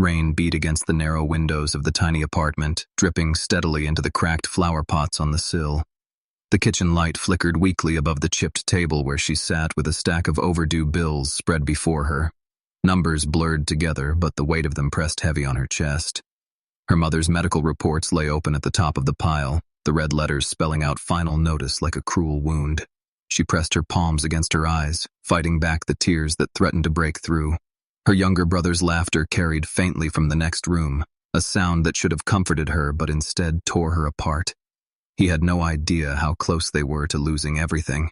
Rain beat against the narrow windows of the tiny apartment, dripping steadily into the cracked flower pots on the sill. The kitchen light flickered weakly above the chipped table where she sat with a stack of overdue bills spread before her. Numbers blurred together, but the weight of them pressed heavy on her chest. Her mother's medical reports lay open at the top of the pile, the red letters spelling out final notice like a cruel wound. She pressed her palms against her eyes, fighting back the tears that threatened to break through. Her younger brother's laughter carried faintly from the next room, a sound that should have comforted her but instead tore her apart. He had no idea how close they were to losing everything.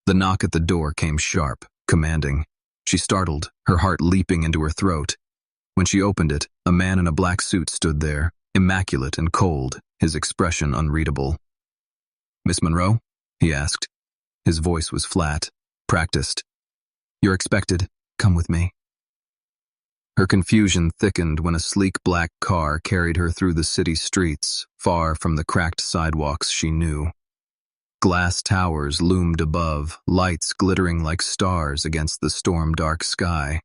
The knock at the door came sharp, commanding. She startled, her heart leaping into her throat. When she opened it, a man in a black suit stood there, immaculate and cold, his expression unreadable. "Miss Monroe?" he asked. His voice was flat, practiced. "You're expected. Come with me." Her confusion thickened when a sleek black car carried her through the city streets, far from the cracked sidewalks she knew. Glass towers loomed above, lights glittering like stars against the storm-dark sky.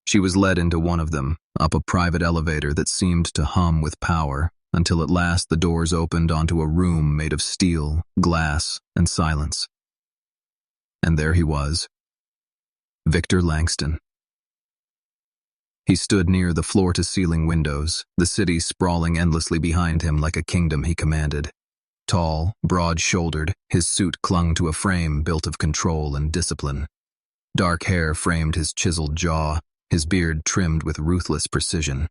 She was led into one of them, up a private elevator that seemed to hum with power, until at last the doors opened onto a room made of steel, glass, and silence. And there he was, Victor Langston. He stood near the floor-to-ceiling windows, the city sprawling endlessly behind him like a kingdom he commanded. Tall, broad-shouldered, his suit clung to a frame built of control and discipline. Dark hair framed his chiseled jaw, his beard trimmed with ruthless precision.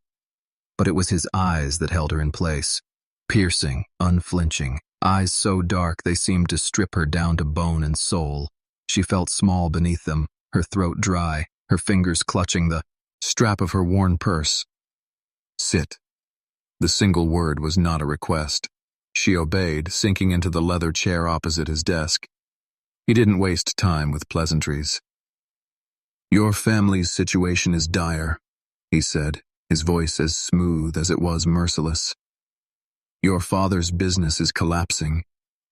But it was his eyes that held her in place, piercing, unflinching, eyes so dark they seemed to strip her down to bone and soul. She felt small beneath them, her throat dry, her fingers clutching the strap of her worn purse. "Sit." The single word was not a request. She obeyed, sinking into the leather chair opposite his desk. He didn't waste time with pleasantries. "Your family's situation is dire," he said, his voice as smooth as it was merciless. "Your father's business is collapsing.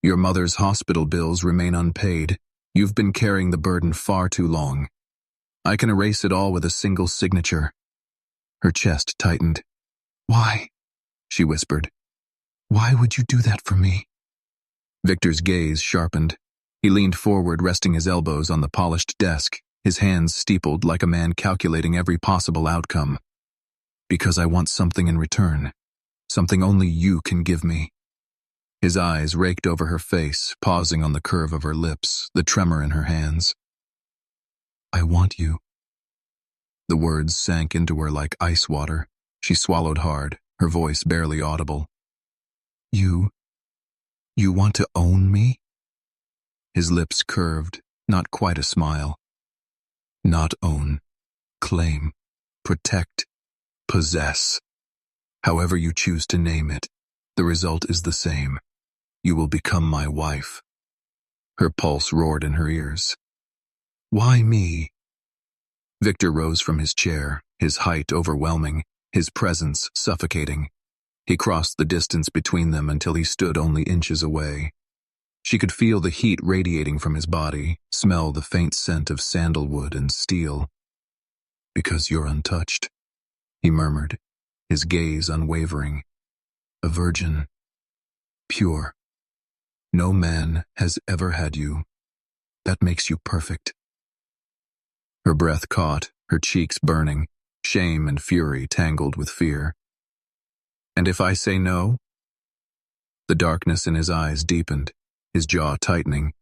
Your mother's hospital bills remain unpaid. You've been carrying the burden far too long. I can erase it all with a single signature." Her chest tightened. "Why?" she whispered. "Why would you do that for me?" Victor's gaze sharpened. He leaned forward, resting his elbows on the polished desk, his hands steepled like a man calculating every possible outcome. "Because I want something in return. Something only you can give me." His eyes raked over her face, pausing on the curve of her lips, the tremor in her hands. "I want you." The words sank into her like ice water. She swallowed hard, her voice barely audible. You want to own me?" His lips curved, not quite a smile. "Not own. Claim. Protect. Possess. However you choose to name it, the result is the same. You will become my wife." Her pulse roared in her ears. "Why me?" Victor rose from his chair, his height overwhelming, his presence suffocating. He crossed the distance between them until he stood only inches away. She could feel the heat radiating from his body, smell the faint scent of sandalwood and steel. "Because you're untouched," he murmured, his gaze unwavering. "A virgin. Pure. No man has ever had you. That makes you perfect." Her breath caught, her cheeks burning, shame and fury tangled with fear. "And if I say no?" The darkness in his eyes deepened, his jaw tightening.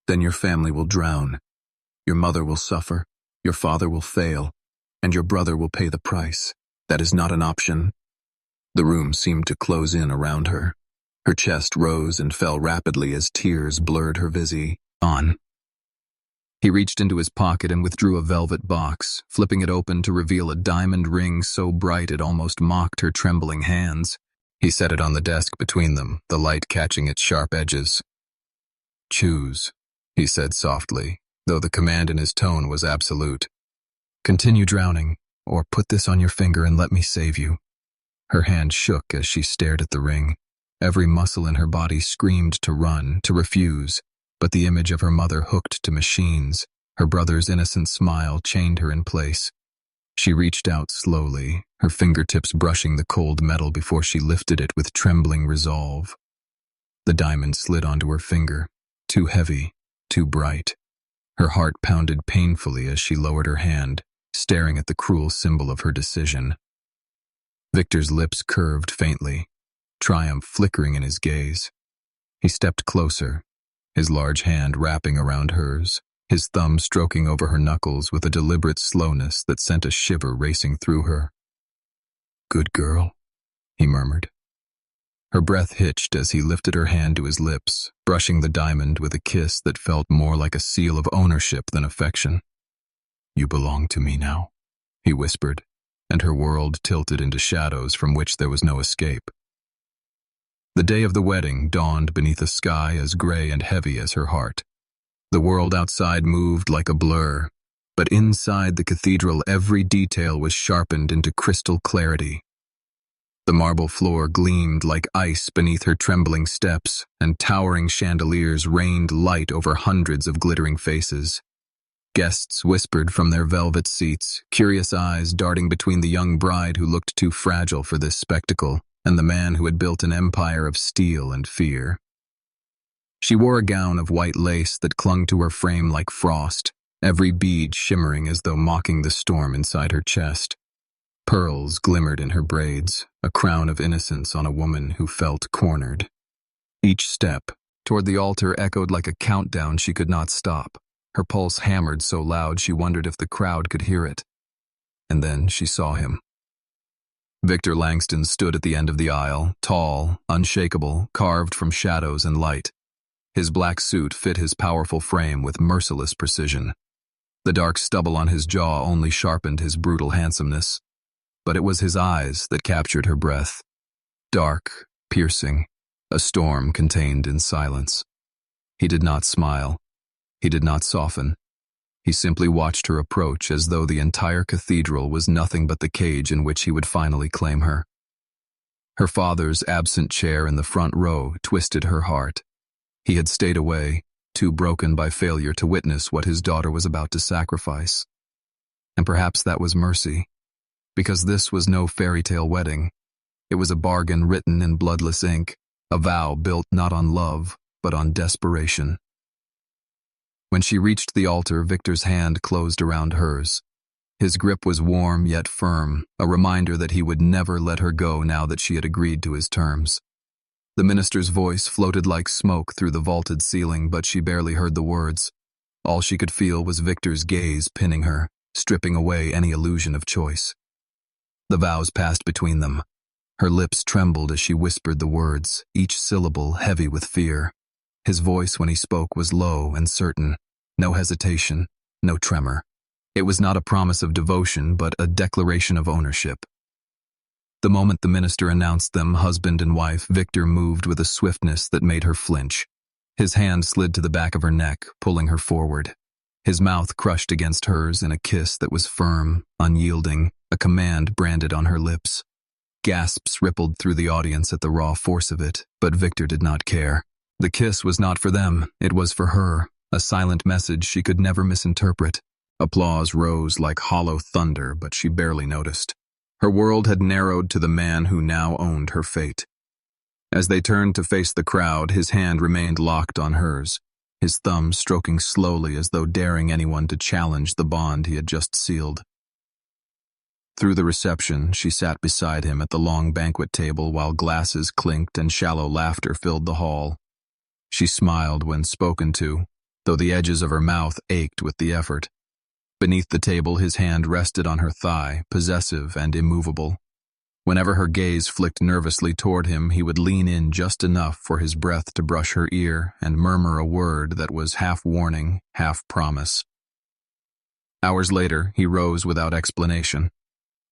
"Then your family will drown. Your mother will suffer, your father will fail, and your brother will pay the price. That is not an option." The room seemed to close in around her. Her chest rose and fell rapidly as tears blurred her visage. "On." He reached into his pocket and withdrew a velvet box, flipping it open to reveal a diamond ring so bright it almost mocked her trembling hands. He set it on the desk between them, the light catching its sharp edges. "Choose," he said softly, though the command in his tone was absolute. "Continue drowning, or put this on your finger and let me save you." Her hand shook as she stared at the ring. Every muscle in her body screamed to run, to refuse, but the image of her mother hooked to machines, her brother's innocent smile chained her in place. She reached out slowly, her fingertips brushing the cold metal before she lifted it with trembling resolve. The diamond slid onto her finger, too heavy, too bright. Her heart pounded painfully as she lowered her hand, staring at the cruel symbol of her decision. Victor's lips curved faintly, triumph flickering in his gaze. He stepped closer, his large hand wrapping around hers, his thumb stroking over her knuckles with a deliberate slowness that sent a shiver racing through her. "Good girl," he murmured. Her breath hitched as he lifted her hand to his lips, brushing the diamond with a kiss that felt more like a seal of ownership than affection. "You belong to me now," he whispered, and her world tilted into shadows from which there was no escape. The day of the wedding dawned beneath a sky as gray and heavy as her heart. The world outside moved like a blur, but inside the cathedral every detail was sharpened into crystal clarity. The marble floor gleamed like ice beneath her trembling steps, and towering chandeliers rained light over hundreds of glittering faces. Guests whispered from their velvet seats, curious eyes darting between the young bride who looked too fragile for this spectacle and the man who had built an empire of steel and fear. She wore a gown of white lace that clung to her frame like frost, every bead shimmering as though mocking the storm inside her chest. Pearls glimmered in her braids, a crown of innocence on a woman who felt cornered. Each step toward the altar echoed like a countdown she could not stop. Her pulse hammered so loud she wondered if the crowd could hear it. And then she saw him. Victor Langston stood at the end of the aisle, tall, unshakable, carved from shadows and light. His black suit fit his powerful frame with merciless precision. The dark stubble on his jaw only sharpened his brutal handsomeness. But it was his eyes that captured her breath. Dark, piercing, a storm contained in silence. He did not smile. He did not soften. He simply watched her approach as though the entire cathedral was nothing but the cage in which he would finally claim her. Her father's absent chair in the front row twisted her heart. He had stayed away, too broken by failure to witness what his daughter was about to sacrifice. And perhaps that was mercy, because this was no fairy tale wedding. It was a bargain written in bloodless ink, a vow built not on love, but on desperation. When she reached the altar, Victor's hand closed around hers. His grip was warm yet firm, a reminder that he would never let her go now that she had agreed to his terms. The minister's voice floated like smoke through the vaulted ceiling, but she barely heard the words. All she could feel was Victor's gaze pinning her, stripping away any illusion of choice. The vows passed between them. Her lips trembled as she whispered the words, each syllable heavy with fear. His voice when he spoke was low and certain, no hesitation, no tremor. It was not a promise of devotion, but a declaration of ownership. The moment the minister announced them husband and wife, Victor moved with a swiftness that made her flinch. His hand slid to the back of her neck, pulling her forward. His mouth crushed against hers in a kiss that was firm, unyielding, a command branded on her lips. Gasps rippled through the audience at the raw force of it, but Victor did not care. The kiss was not for them, it was for her, a silent message she could never misinterpret. Applause rose like hollow thunder, but she barely noticed. Her world had narrowed to the man who now owned her fate. As they turned to face the crowd, his hand remained locked on hers, his thumb stroking slowly as though daring anyone to challenge the bond he had just sealed. Through the reception, she sat beside him at the long banquet table while glasses clinked and shallow laughter filled the hall. She smiled when spoken to, though the edges of her mouth ached with the effort. Beneath the table, his hand rested on her thigh, possessive and immovable. Whenever her gaze flicked nervously toward him, he would lean in just enough for his breath to brush her ear and murmur a word that was half warning, half promise. Hours later, he rose without explanation.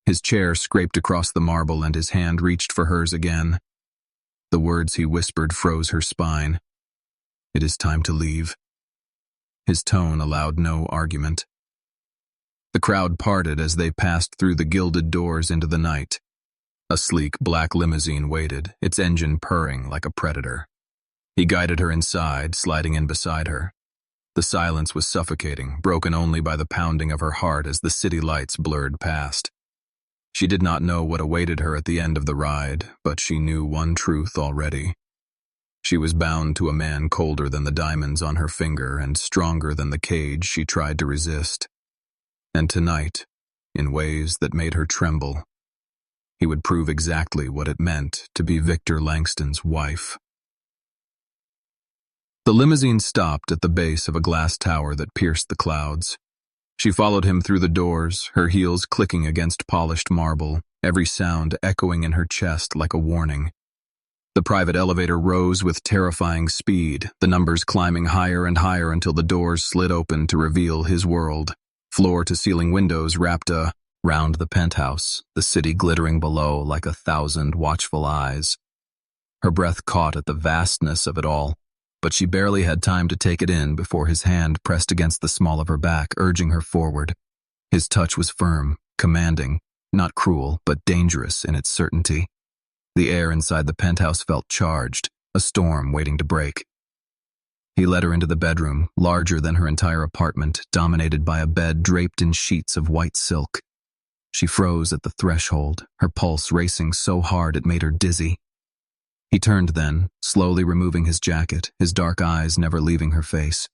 His chair scraped across the marble and his hand reached for hers again. The words he whispered froze her spine. "It is time to leave." His tone allowed no argument. The crowd parted as they passed through the gilded doors into the night. A sleek black limousine waited, its engine purring like a predator. He guided her inside, sliding in beside her. The silence was suffocating, broken only by the pounding of her heart as the city lights blurred past. She did not know what awaited her at the end of the ride, but she knew one truth already. She was bound to a man colder than the diamonds on her finger and stronger than the cage she tried to resist. And tonight, in ways that made her tremble, he would prove exactly what it meant to be Victor Langston's wife. The limousine stopped at the base of a glass tower that pierced the clouds. She followed him through the doors, her heels clicking against polished marble, every sound echoing in her chest like a warning. The private elevator rose with terrifying speed, the numbers climbing higher and higher until the doors slid open to reveal his world. Floor-to-ceiling windows wrapped round the penthouse, the city glittering below like 1,000 watchful eyes. Her breath caught at the vastness of it all, but she barely had time to take it in before his hand pressed against the small of her back, urging her forward. His touch was firm, commanding, not cruel, but dangerous in its certainty. The air inside the penthouse felt charged, a storm waiting to break. He led her into the bedroom, larger than her entire apartment, dominated by a bed draped in sheets of white silk. She froze at the threshold, her pulse racing so hard it made her dizzy. He turned then, slowly removing his jacket, his dark eyes never leaving her face.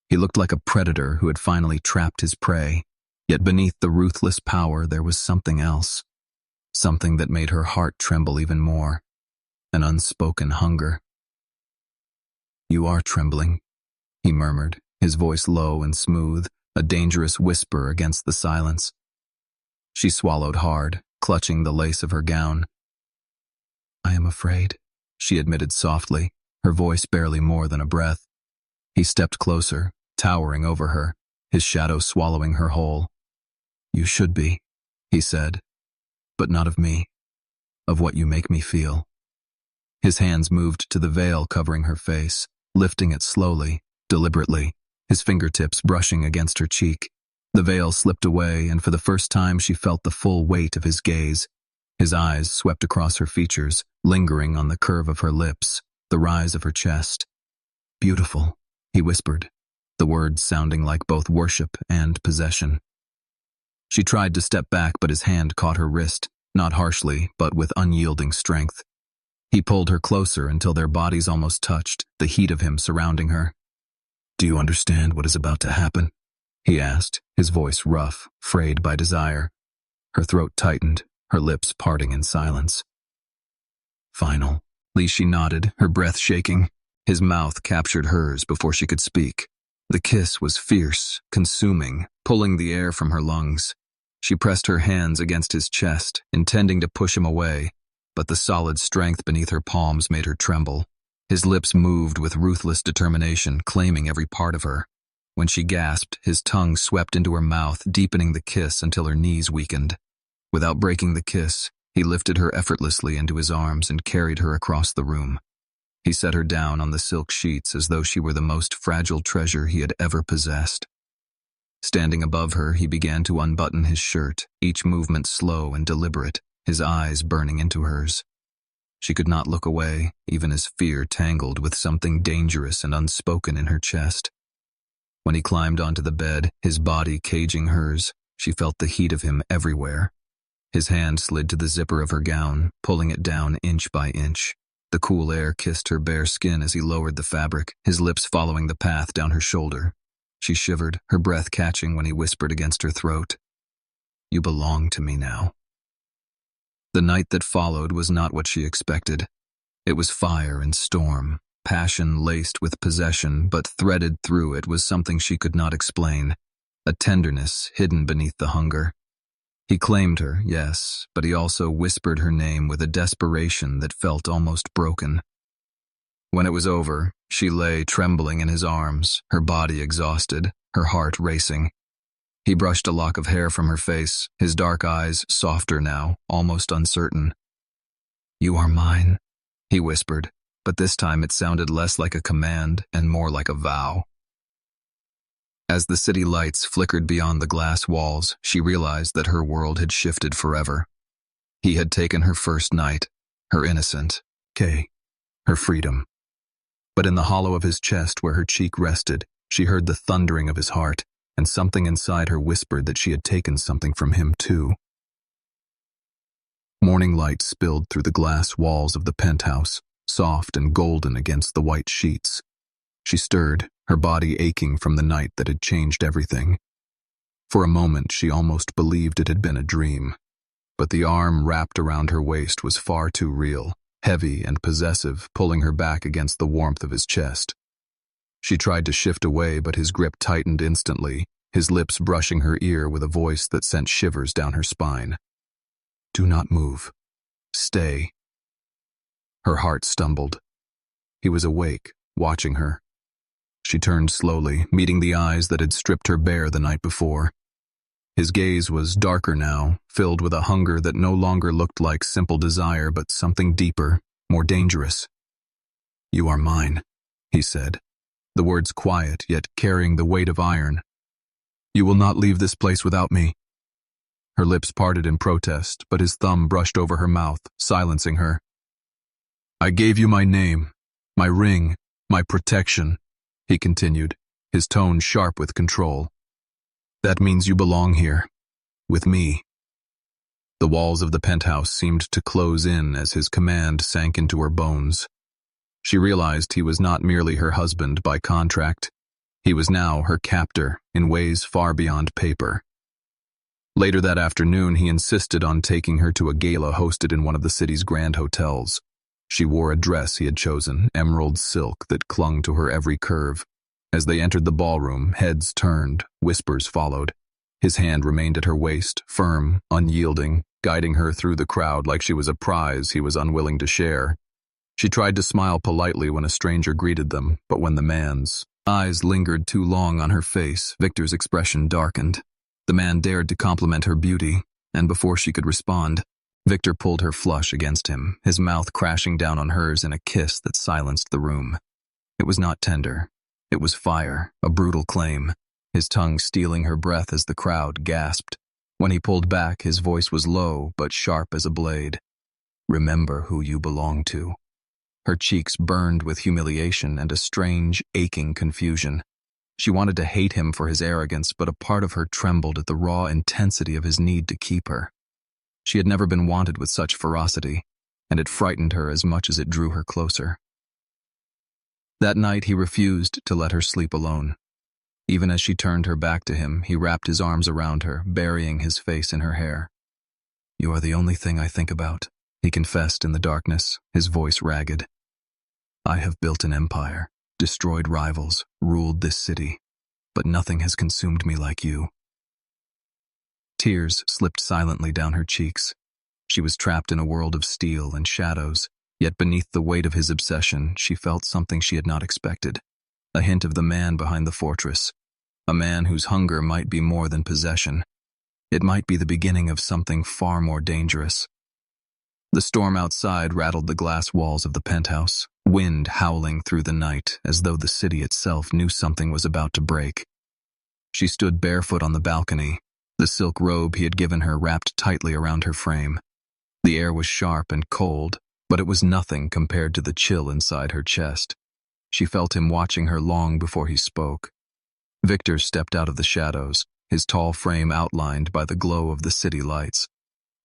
He looked like a predator who had finally trapped his prey, yet beneath the ruthless power there was something else. Something that made her heart tremble even more. An unspoken hunger. "You are trembling," he murmured, his voice low and smooth, a dangerous whisper against the silence. She swallowed hard, clutching the lace of her gown. "I am afraid," she admitted softly, her voice barely more than a breath. He stepped closer, towering over her, his shadow swallowing her whole. "You should be," he said, "but not of me, of what you make me feel." His hands moved to the veil covering her face, lifting it slowly, deliberately, his fingertips brushing against her cheek. The veil slipped away, and for the first time she felt the full weight of his gaze. His eyes swept across her features, lingering on the curve of her lips, the rise of her chest. "Beautiful," he whispered, the words sounding like both worship and possession. She tried to step back, but his hand caught her wrist, not harshly, but with unyielding strength. He pulled her closer until their bodies almost touched, the heat of him surrounding her. "Do you understand what is about to happen?" he asked, his voice rough, frayed by desire. Her throat tightened, her lips parting in silence. "Finally," she nodded, her breath shaking. His mouth captured hers before she could speak. The kiss was fierce, consuming, pulling the air from her lungs. She pressed her hands against his chest, intending to push him away, but the solid strength beneath her palms made her tremble. His lips moved with ruthless determination, claiming every part of her. When she gasped, his tongue swept into her mouth, deepening the kiss until her knees weakened. Without breaking the kiss, he lifted her effortlessly into his arms and carried her across the room. He set her down on the silk sheets as though she were the most fragile treasure he had ever possessed. Standing above her, he began to unbutton his shirt, each movement slow and deliberate, his eyes burning into hers. She could not look away, even as fear tangled with something dangerous and unspoken in her chest. When he climbed onto the bed, his body caging hers, she felt the heat of him everywhere. His hand slid to the zipper of her gown, pulling it down inch by inch. The cool air kissed her bare skin as he lowered the fabric, his lips following the path down her shoulder. She shivered, her breath catching when he whispered against her throat, "You belong to me now." The night that followed was not what she expected. It was fire and storm, passion laced with possession, but threaded through it was something she could not explain, a tenderness hidden beneath the hunger. He claimed her, yes, but he also whispered her name with a desperation that felt almost broken. When it was over, she lay trembling in his arms, her body exhausted, her heart racing. He brushed a lock of hair from her face, his dark eyes softer now, almost uncertain. "You are mine," he whispered, but this time it sounded less like a command and more like a vow. As the city lights flickered beyond the glass walls, she realized that her world had shifted forever. He had taken her first night, her innocent, her freedom. But in the hollow of his chest where her cheek rested, She heard the thundering of his heart, and something inside her whispered that she had taken something from him too. Morning light spilled through the glass walls of the penthouse, soft and golden against the white sheets. She stirred, her body aching from the night that had changed everything. For a moment she almost believed it had been a dream, but the arm wrapped around her waist was far too real, heavy and possessive, pulling her back against the warmth of his chest. She tried to shift away, but his grip tightened instantly, his lips brushing her ear with a voice that sent shivers down her spine. "Do not move. Stay." Her heart stumbled. He was awake, watching her. She turned slowly, meeting the eyes that had stripped her bare the night before. His gaze was darker now, filled with a hunger that no longer looked like simple desire, but something deeper, more dangerous. "You are mine," he said, the words quiet, yet carrying the weight of iron. "You will not leave this place without me." Her lips parted in protest, but his thumb brushed over her mouth, silencing her. "I gave you my name, my ring, my protection," he continued, his tone sharp with control. "That means you belong here, with me." The walls of the penthouse seemed to close in as his command sank into her bones. She realized he was not merely her husband by contract. He was now her captor in ways far beyond paper. Later that afternoon, he insisted on taking her to a gala hosted in one of the city's grand hotels. She wore a dress he had chosen, emerald silk that clung to her every curve. As they entered the ballroom, heads turned, whispers followed. His hand remained at her waist, firm, unyielding, guiding her through the crowd like she was a prize he was unwilling to share. She tried to smile politely when a stranger greeted them, but when the man's eyes lingered too long on her face, Victor's expression darkened. The man dared to compliment her beauty, and before she could respond, Victor pulled her flush against him, his mouth crashing down on hers in a kiss that silenced the room. It was not tender. It was fire, a brutal claim, his tongue stealing her breath as the crowd gasped. When he pulled back, his voice was low but sharp as a blade. "Remember who you belong to." Her cheeks burned with humiliation and a strange, aching confusion. She wanted to hate him for his arrogance, but a part of her trembled at the raw intensity of his need to keep her. She had never been wanted with such ferocity, and it frightened her as much as it drew her closer. That night he refused to let her sleep alone. Even as she turned her back to him, he wrapped his arms around her, burying his face in her hair. "You are the only thing I think about," he confessed in the darkness, his voice ragged. "I have built an empire, destroyed rivals, ruled this city, but nothing has consumed me like you." Tears slipped silently down her cheeks. She was trapped in a world of steel and shadows, yet beneath the weight of his obsession, she felt something she had not expected, a hint of the man behind the fortress, a man whose hunger might be more than possession. It might be the beginning of something far more dangerous. The storm outside rattled the glass walls of the penthouse, wind howling through the night as though the city itself knew something was about to break. She stood barefoot on the balcony, the silk robe he had given her wrapped tightly around her frame. The air was sharp and cold, but it was nothing compared to the chill inside her chest. She felt him watching her long before he spoke. Victor stepped out of the shadows, his tall frame outlined by the glow of the city lights.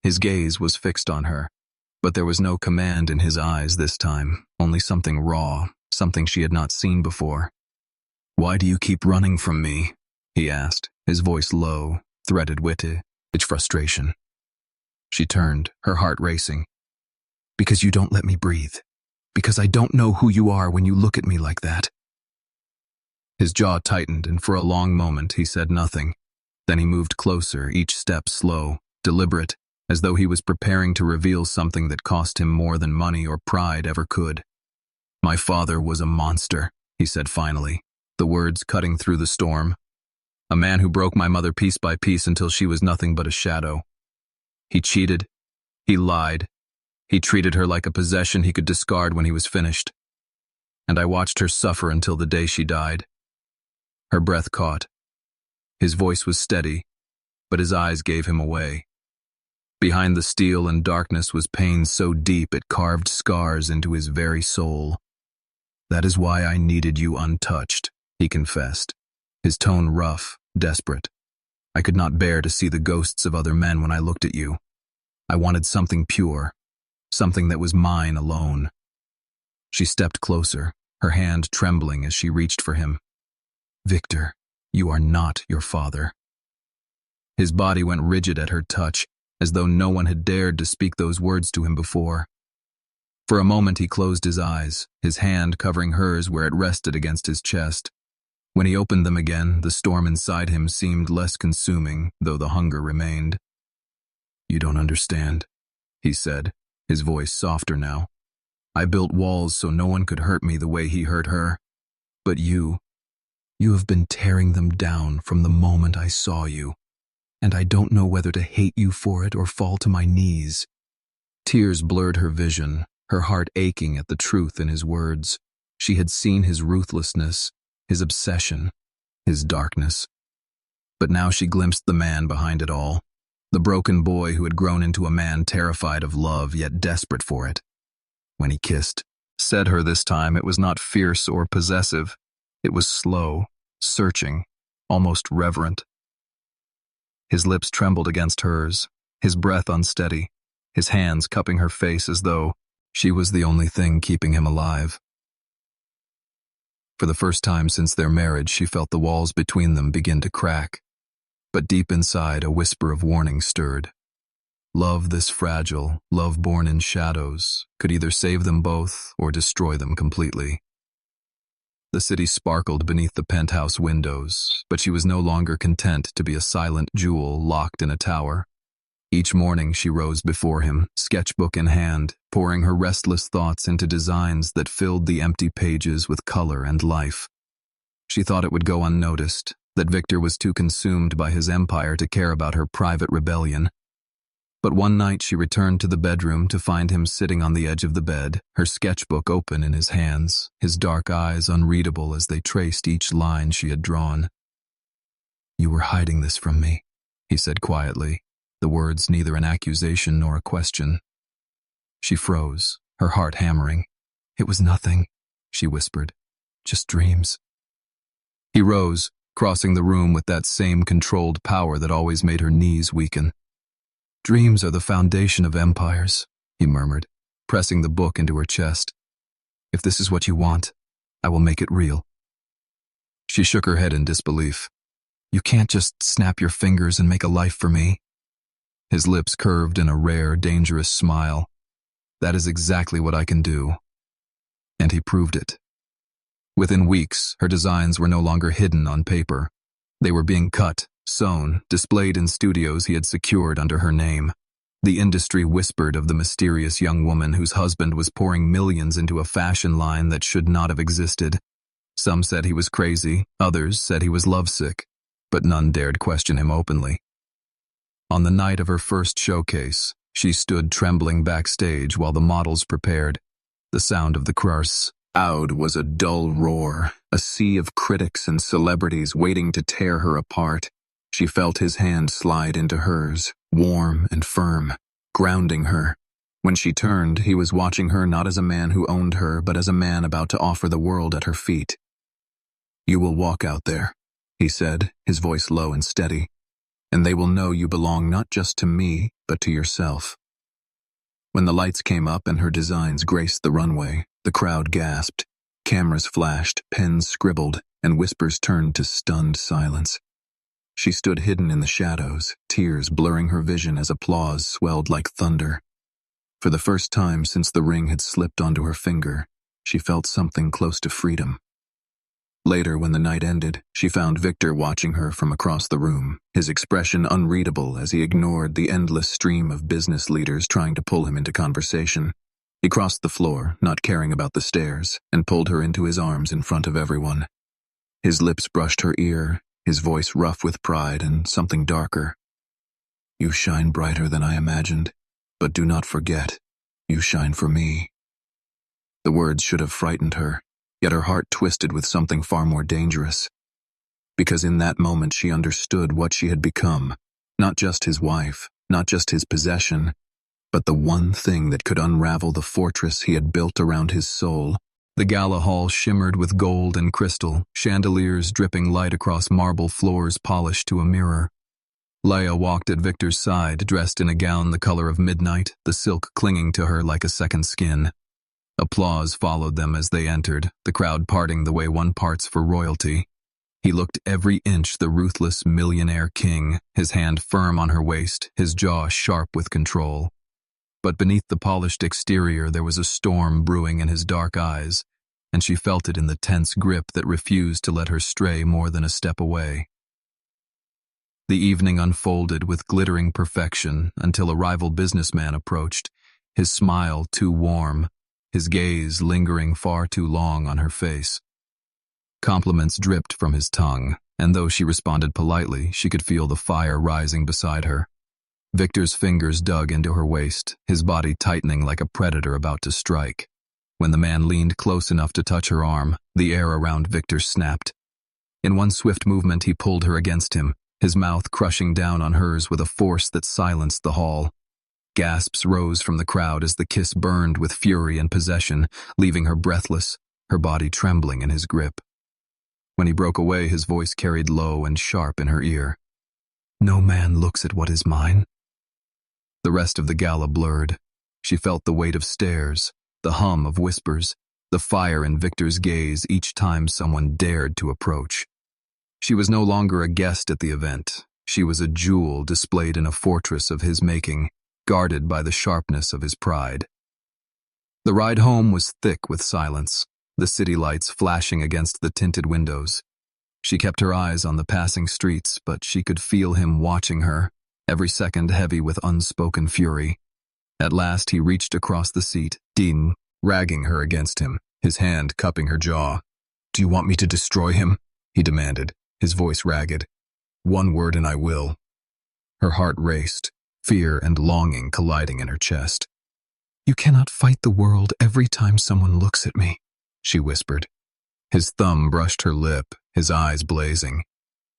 His gaze was fixed on her, but there was no command in his eyes this time, only something raw, something she had not seen before. "Why do you keep running from me?" he asked, his voice low, threaded with its frustration. She turned, her heart racing. "Because you don't let me breathe. Because I don't know who you are when you look at me like that." His jaw tightened, and for a long moment he said nothing. Then he moved closer, each step slow, deliberate, as though he was preparing to reveal something that cost him more than money or pride ever could. "My father was a monster," he said finally, the words cutting through the storm. "A man who broke my mother piece by piece until she was nothing but a shadow. He cheated. He lied. He treated her like a possession he could discard when he was finished. And I watched her suffer until the day she died." Her breath caught. His voice was steady, but his eyes gave him away. Behind the steel and darkness was pain so deep it carved scars into his very soul. "That is why I needed you untouched," he confessed, his tone rough, desperate. I could not bear to see the ghosts of other men when I looked at you. I wanted something pure, something that was mine alone. She stepped closer, her hand trembling as she reached for him. Victor, you are not your father. His body went rigid at her touch, as though no one had dared to speak those words to him before. For a moment he closed his eyes, his hand covering hers where it rested against his chest. When he opened them again, the storm inside him seemed less consuming, though the hunger remained. You don't understand, he said, his voice softer now. I built walls so no one could hurt me the way he hurt her. But you have been tearing them down from the moment I saw you, and I don't know whether to hate you for it or fall to my knees. Tears blurred her vision, her heart aching at the truth in his words. She had seen his ruthlessness, his obsession, his darkness. But now she glimpsed the man behind it all, the broken boy who had grown into a man terrified of love yet desperate for it. When he kissed, said her this time, it was not fierce or possessive. It was slow, searching, almost reverent. His lips trembled against hers, his breath unsteady, his hands cupping her face as though she was the only thing keeping him alive. For the first time since their marriage, she felt the walls between them begin to crack. But deep inside, a whisper of warning stirred. Love this fragile, love born in shadows, could either save them both or destroy them completely. The city sparkled beneath the penthouse windows, but she was no longer content to be a silent jewel locked in a tower. Each morning she rose before him, sketchbook in hand, pouring her restless thoughts into designs that filled the empty pages with color and life. She thought it would go unnoticed, that Victor was too consumed by his empire to care about her private rebellion. But one night she returned to the bedroom to find him sitting on the edge of the bed, her sketchbook open in his hands, his dark eyes unreadable as they traced each line she had drawn. You were hiding this from me, he said quietly, the words neither an accusation nor a question. She froze, her heart hammering. It was nothing, she whispered, just dreams. He rose, crossing the room with that same controlled power that always made her knees weaken. Dreams are the foundation of empires, he murmured, pressing the book into her chest. If this is what you want, I will make it real. She shook her head in disbelief. You can't just snap your fingers and make a life for me. His lips curved in a rare, dangerous smile. That is exactly what I can do. And he proved it. Within weeks, her designs were no longer hidden on paper. They were being cut, sewn, displayed in studios he had secured under her name. The industry whispered of the mysterious young woman whose husband was pouring millions into a fashion line that should not have existed. Some said he was crazy, others said he was lovesick, but none dared question him openly. On the night of her first showcase, she stood trembling backstage while the models prepared. The sound of the crowd out was a dull roar, a sea of critics and celebrities waiting to tear her apart. She felt his hand slide into hers, warm and firm, grounding her. When she turned, he was watching her not as a man who owned her, but as a man about to offer the world at her feet. You will walk out there, he said, his voice low and steady, and they will know you belong not just to me, but to yourself. When the lights came up and her designs graced the runway, the crowd gasped, cameras flashed, pens scribbled, and whispers turned to stunned silence. She stood hidden in the shadows, tears blurring her vision as applause swelled like thunder. For the first time since the ring had slipped onto her finger, she felt something close to freedom. Later, when the night ended, she found Victor watching her from across the room, his expression unreadable as he ignored the endless stream of business leaders trying to pull him into conversation. He crossed the floor, not caring about the stairs, and pulled her into his arms in front of everyone. His lips brushed her ear, his voice rough with pride and something darker. You shine brighter than I imagined, but do not forget, you shine for me. The words should have frightened her, yet her heart twisted with something far more dangerous. Because in that moment she understood what she had become, not just his wife, not just his possession, but the one thing that could unravel the fortress he had built around his soul, The gala hall shimmered with gold and crystal, chandeliers dripping light across marble floors polished to a mirror. Leia walked at Victor's side, dressed in a gown the color of midnight, the silk clinging to her like a second skin. Applause followed them as they entered, the crowd parting the way one parts for royalty. He looked every inch the ruthless millionaire king, his hand firm on her waist, his jaw sharp with control. But beneath the polished exterior there was a storm brewing in his dark eyes, and she felt it in the tense grip that refused to let her stray more than a step away. The evening unfolded with glittering perfection until a rival businessman approached, his smile too warm, his gaze lingering far too long on her face. Compliments dripped from his tongue, and though she responded politely, she could feel the fire rising beside her. Victor's fingers dug into her waist, his body tightening like a predator about to strike. When the man leaned close enough to touch her arm, the air around Victor snapped. In one swift movement, he pulled her against him, his mouth crushing down on hers with a force that silenced the hall. Gasps rose from the crowd as the kiss burned with fury and possession, leaving her breathless, her body trembling in his grip. When he broke away, his voice carried low and sharp in her ear. "No man looks at what is mine." The rest of the gala blurred. She felt the weight of stares, the hum of whispers, the fire in Victor's gaze each time someone dared to approach. She was no longer a guest at the event. She was a jewel displayed in a fortress of his making, guarded by the sharpness of his pride. The ride home was thick with silence, the city lights flashing against the tinted windows. She kept her eyes on the passing streets, but she could feel him watching her, every second heavy with unspoken fury. At last he reached across the seat, Dean, ragging her against him, his hand cupping her jaw. "Do you want me to destroy him?" he demanded, his voice ragged. "One word and I will." Her heart raced, fear and longing colliding in her chest. "You cannot fight the world every time someone looks at me," she whispered. His thumb brushed her lip, his eyes blazing.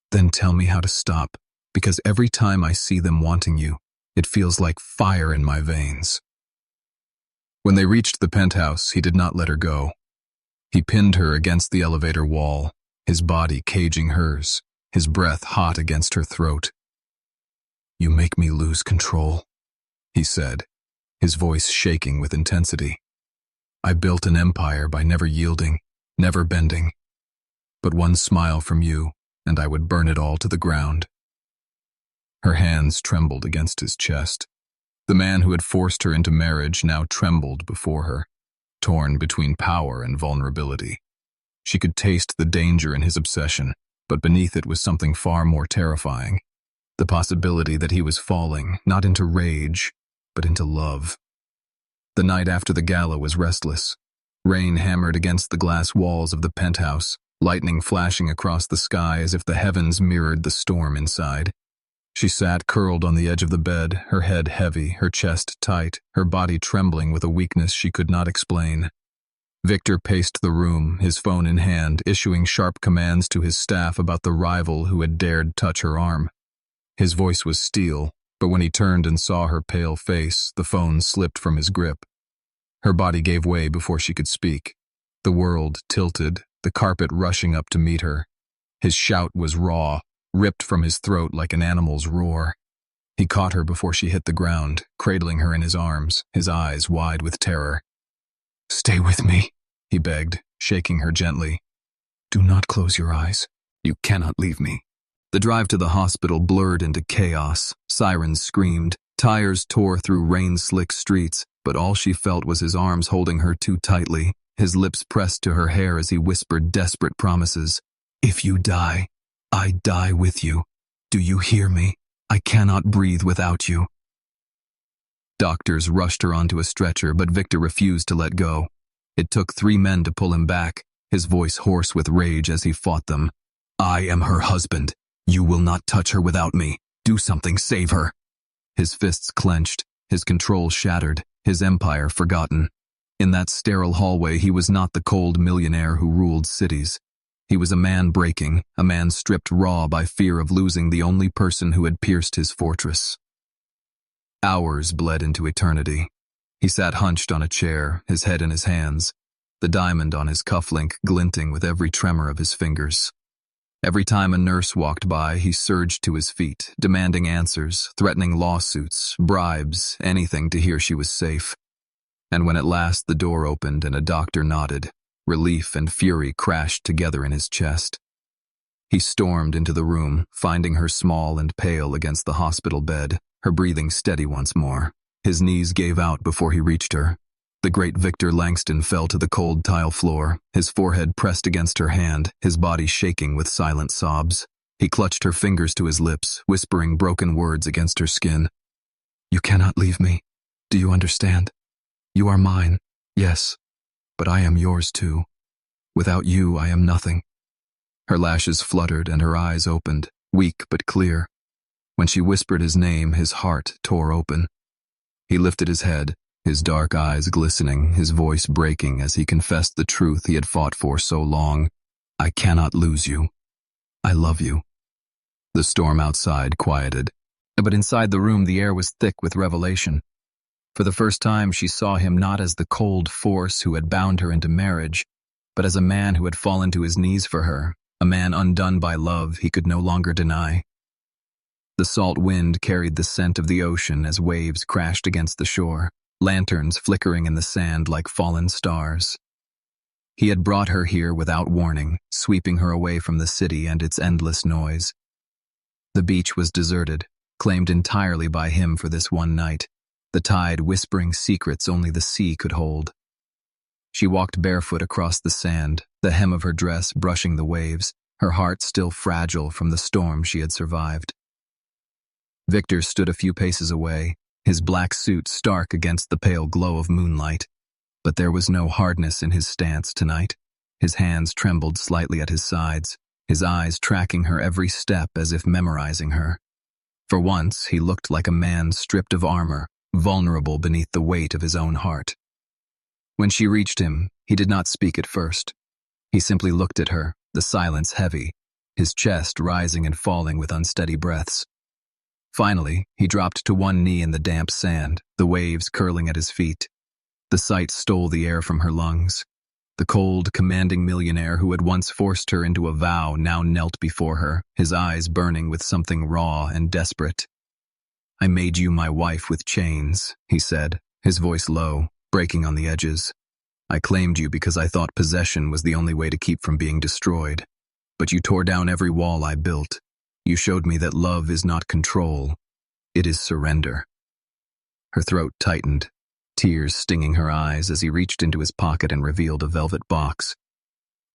"Then tell me how to stop, because every time I see them wanting you, it feels like fire in my veins." When they reached the penthouse, he did not let her go. He pinned her against the elevator wall, his body caging hers, his breath hot against her throat. "You make me lose control," he said, his voice shaking with intensity. "I built an empire by never yielding, never bending. But one smile from you, and I would burn it all to the ground." Her hands trembled against his chest. The man who had forced her into marriage now trembled before her, torn between power and vulnerability. She could taste the danger in his obsession, but beneath it was something far more terrifying. The possibility that he was falling, not into rage, but into love. The night after the gala was restless. Rain hammered against the glass walls of the penthouse, lightning flashing across the sky as if the heavens mirrored the storm inside. She sat curled on the edge of the bed, her head heavy, her chest tight, her body trembling with a weakness she could not explain. Victor paced the room, his phone in hand, issuing sharp commands to his staff about the rival who had dared touch her arm. His voice was steel, but when he turned and saw her pale face, the phone slipped from his grip. Her body gave way before she could speak. The world tilted, the carpet rushing up to meet her. His shout was raw, ripped from his throat like an animal's roar. He caught her before she hit the ground, cradling her in his arms, his eyes wide with terror. "Stay with me," he begged, shaking her gently. "Do not close your eyes. You cannot leave me." The drive to the hospital blurred into chaos. Sirens screamed, tires tore through rain-slick streets, but all she felt was his arms holding her too tightly, his lips pressed to her hair as he whispered desperate promises. "If you die, I die with you. Do you hear me? I cannot breathe without you." Doctors rushed her onto a stretcher, but Victor refused to let go. It took 3 men to pull him back, his voice hoarse with rage as he fought them. "I am her husband. You will not touch her without me. Do something, save her." His fists clenched, his control shattered, his empire forgotten. In that sterile hallway, he was not the cold millionaire who ruled cities. He was a man breaking, a man stripped raw by fear of losing the only person who had pierced his fortress. Hours bled into eternity. He sat hunched on a chair, his head in his hands. the diamond on his cufflink glinting with every tremor of his fingers. Every time a nurse walked by, he surged to his feet, demanding answers, threatening lawsuits, bribes, anything to hear she was safe. And when at last the door opened and a doctor nodded, relief and fury crashed together in his chest. He stormed into the room, finding her small and pale against the hospital bed, her breathing steady once more. His knees gave out before he reached her. The great Victor Langston fell to the cold tile floor, his forehead pressed against her hand, his body shaking with silent sobs. He clutched her fingers to his lips, whispering broken words against her skin. "You cannot leave me. Do you understand? You are mine, yes, but I am yours too. Without you, I am nothing." Her lashes fluttered and her eyes opened, weak but clear. When she whispered his name, his heart tore open. He lifted his head, his dark eyes glistening, his voice breaking as he confessed the truth he had fought for so long. "I cannot lose you. I love you." The storm outside quieted, but inside the room the air was thick with revelation. For the first time she saw him not as the cold force who had bound her into marriage, but as a man who had fallen to his knees for her, a man undone by love he could no longer deny. The salt wind carried the scent of the ocean as waves crashed against the shore, lanterns flickering in the sand like fallen stars. He had brought her here without warning, sweeping her away from the city and its endless noise. The beach was deserted, claimed entirely by him for this one night, the tide whispering secrets only the sea could hold. She walked barefoot across the sand, the hem of her dress brushing the waves, her heart still fragile from the storm she had survived. Victor stood a few paces away, his black suit stark against the pale glow of moonlight. But there was no hardness in his stance tonight. His hands trembled slightly at his sides, his eyes tracking her every step as if memorizing her. For once, he looked like a man stripped of armor, vulnerable beneath the weight of his own heart. When she reached him, he did not speak at first. He simply looked at her, the silence heavy, his chest rising and falling with unsteady breaths. Finally, he dropped to one knee in the damp sand, the waves curling at his feet. The sight stole the air from her lungs. The cold, commanding millionaire who had once forced her into a vow now knelt before her, his eyes burning with something raw and desperate. "I made you my wife with chains," he said, his voice low, breaking on the edges. "I claimed you because I thought possession was the only way to keep from being destroyed. But you tore down every wall I built. You showed me that love is not control. It is surrender." Her throat tightened, tears stinging her eyes as he reached into his pocket and revealed a velvet box.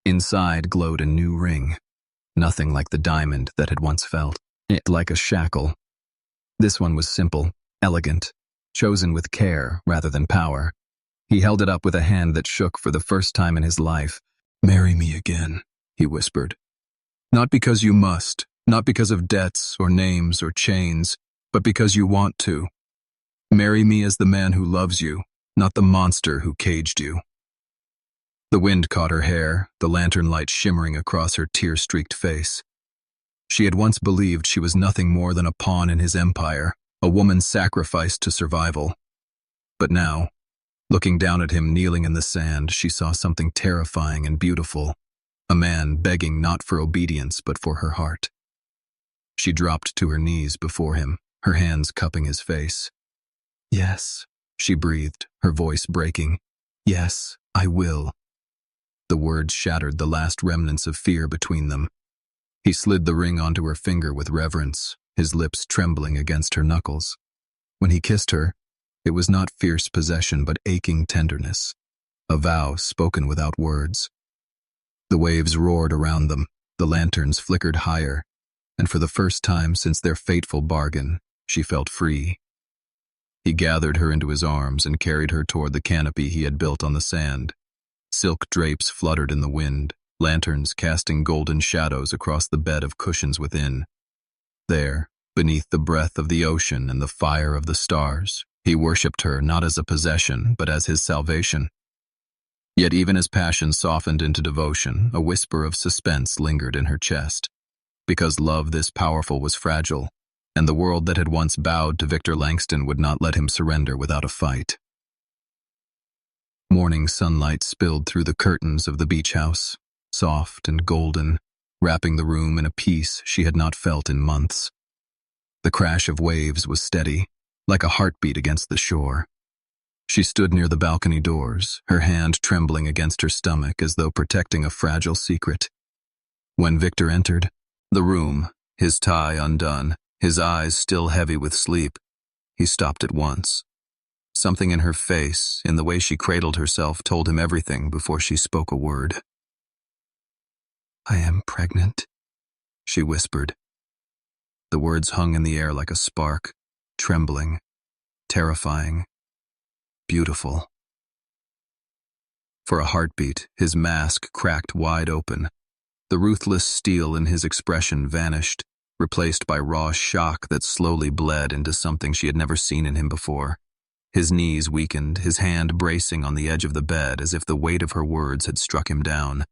Inside glowed a new ring, nothing like the diamond that had once felt it like a shackle. This one was simple, elegant, chosen with care rather than power. He held it up with a hand that shook for the first time in his life. "Marry me again," he whispered. "Not because you must, not because of debts or names or chains, but because you want to. Marry me as the man who loves you, not the monster who caged you." The wind caught her hair, the lantern light shimmering across her tear-streaked face. She had once believed she was nothing more than a pawn in his empire, a woman sacrificed to survival. But now, looking down at him kneeling in the sand, she saw something terrifying and beautiful, a man begging not for obedience but for her heart. She dropped to her knees before him, her hands cupping his face. "Yes," she breathed, her voice breaking. "Yes, I will." The words shattered the last remnants of fear between them. He slid the ring onto her finger with reverence, his lips trembling against her knuckles. When he kissed her, it was not fierce possession but aching tenderness, a vow spoken without words. The waves roared around them, the lanterns flickered higher, and for the first time since their fateful bargain, she felt free. He gathered her into his arms and carried her toward the canopy he had built on the sand. Silk drapes fluttered in the wind, lanterns casting golden shadows across the bed of cushions within. There, beneath the breath of the ocean and the fire of the stars, he worshipped her not as a possession but as his salvation. Yet even as passion softened into devotion, a whisper of suspense lingered in her chest. Because love this powerful was fragile, and the world that had once bowed to Victor Langston would not let him surrender without a fight. Morning sunlight spilled through the curtains of the beach house, soft and golden, wrapping the room in a peace she had not felt in months. The crash of waves was steady, like a heartbeat against the shore. She stood near the balcony doors, her hand trembling against her stomach as though protecting a fragile secret. When Victor entered the room, his tie undone, his eyes still heavy with sleep, he stopped at once. Something in her face, in the way she cradled herself, told him everything before she spoke a word. "I am pregnant," she whispered. The words hung in the air like a spark, trembling, terrifying, beautiful. For a heartbeat, his mask cracked wide open. The ruthless steel in his expression vanished, replaced by raw shock that slowly bled into something she had never seen in him before. His knees weakened, his hand bracing on the edge of the bed as if the weight of her words had struck him down.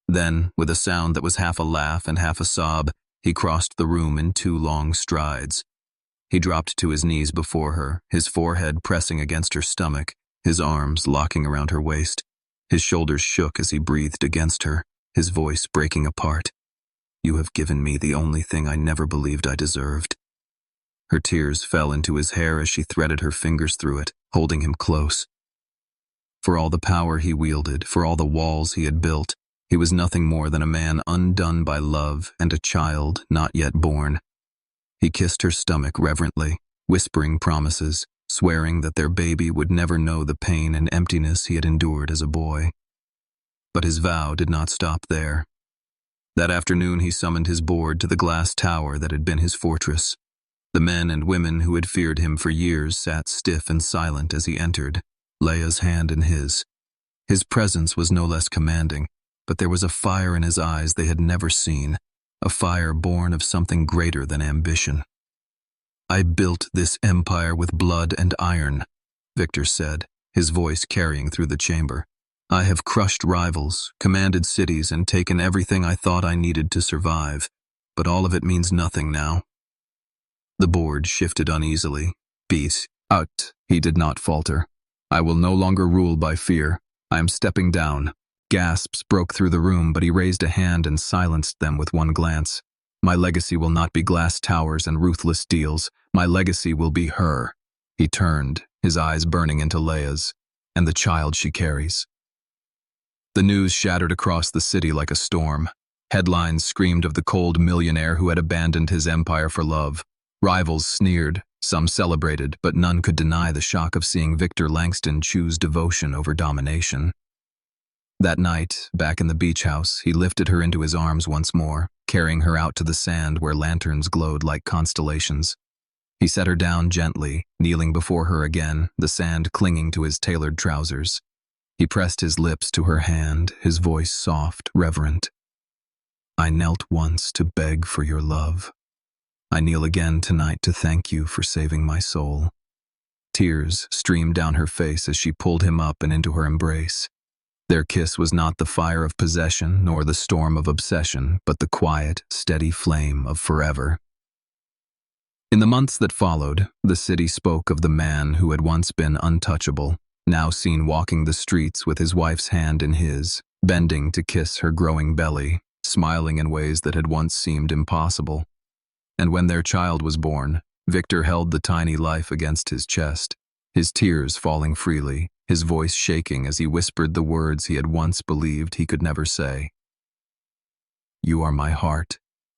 Then, with a sound that was half a laugh and half a sob, he crossed the room in 2 long strides. He dropped to his knees before her, his forehead pressing against her stomach, his arms locking around her waist. His shoulders shook as he breathed against her, his voice breaking apart. "You have given me the only thing I never believed I deserved." Her tears fell into his hair as she threaded her fingers through it, holding him close. For all the power he wielded, for all the walls he had built, he was nothing more than a man undone by love and a child not yet born. He kissed her stomach reverently, whispering promises, swearing that their baby would never know the pain and emptiness he had endured as a boy. But his vow did not stop there. That afternoon he summoned his board to the glass tower that had been his fortress. The men and women who had feared him for years sat stiff and silent as he entered, Leia's hand in his. His presence was no less commanding, but there was a fire in his eyes they had never seen, a fire born of something greater than ambition. "I built this empire with blood and iron," Victor said, his voice carrying through the chamber. "I have crushed rivals, commanded cities, and taken everything I thought I needed to survive, but all of it means nothing now." The board shifted uneasily. "Peace out," he did not falter. "I will no longer rule by fear. I am stepping down." Gasps broke through the room, but he raised a hand and silenced them with one glance. "My legacy will not be glass towers and ruthless deals. My legacy will be her." He turned, his eyes burning into Leia's, "and the child she carries." The news shattered across the city like a storm. Headlines screamed of the cold millionaire who had abandoned his empire for love. Rivals sneered, some celebrated, but none could deny the shock of seeing Victor Langston choose devotion over domination. That night, back in the beach house, he lifted her into his arms once more, carrying her out to the sand where lanterns glowed like constellations. He set her down gently, kneeling before her again, the sand clinging to his tailored trousers. He pressed his lips to her hand, his voice soft, reverent. "I knelt once to beg for your love. I kneel again tonight to thank you for saving my soul." Tears streamed down her face as she pulled him up and into her embrace. Their kiss was not the fire of possession nor the storm of obsession, but the quiet, steady flame of forever. In the months that followed, the city spoke of the man who had once been untouchable, now seen walking the streets with his wife's hand in his, bending to kiss her growing belly, smiling in ways that had once seemed impossible. And when their child was born, Victor held the tiny life against his chest, his tears falling freely, his voice shaking as he whispered the words he had once believed he could never say. "You are my heart,"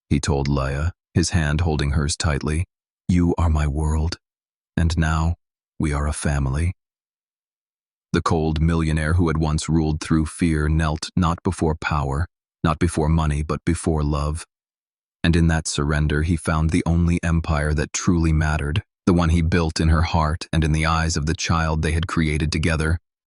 he told Leia, his hand holding hers tightly. "You are my world, and now we are a family." The cold millionaire who had once ruled through fear knelt not before power, not before money, but before love. And in that surrender he found the only empire that truly mattered, the one he built in her heart and in the eyes of the child they had created together.